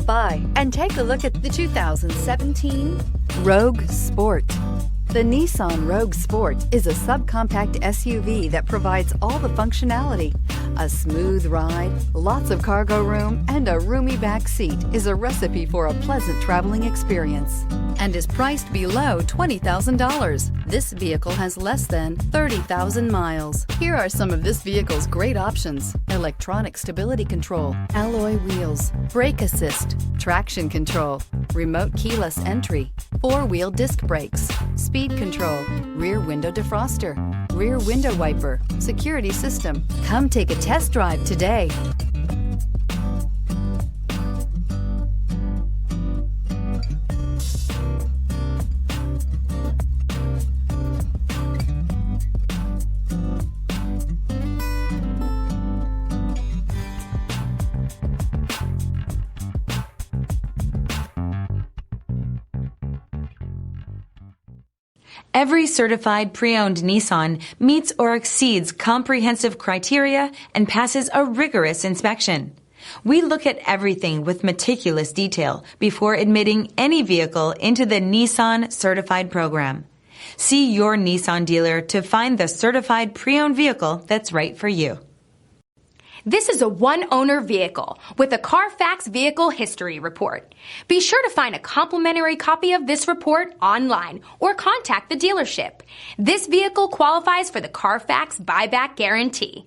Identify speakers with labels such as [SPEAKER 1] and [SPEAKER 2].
[SPEAKER 1] by and take a look at the 2017 Rogue Sport. The Nissan Rogue Sport is a subcompact SUV that provides all the functionality. A smooth ride, lots of cargo room, and a roomy back seat is a recipe for a pleasant traveling experience and is priced below $20,000. This vehicle has less than 30,000 miles. Here are some of this vehicle's great options: electronic stability control, alloy wheels, brake assist, traction control, remote keyless entry, four-wheel disc brakes, speed control, rear window defroster, rear window wiper, security system. Come take a test drive today.
[SPEAKER 2] Every certified pre-owned Nissan meets or exceeds comprehensive criteria and passes a rigorous inspection. We look at everything with meticulous detail before admitting any vehicle into the Nissan Certified Program. See your Nissan dealer to find the certified pre-owned vehicle that's right for you.
[SPEAKER 3] This is a one-owner vehicle with a Carfax Vehicle History Report. Be sure to find a complimentary copy of this report online or contact the dealership. This vehicle qualifies for the Carfax Buyback Guarantee.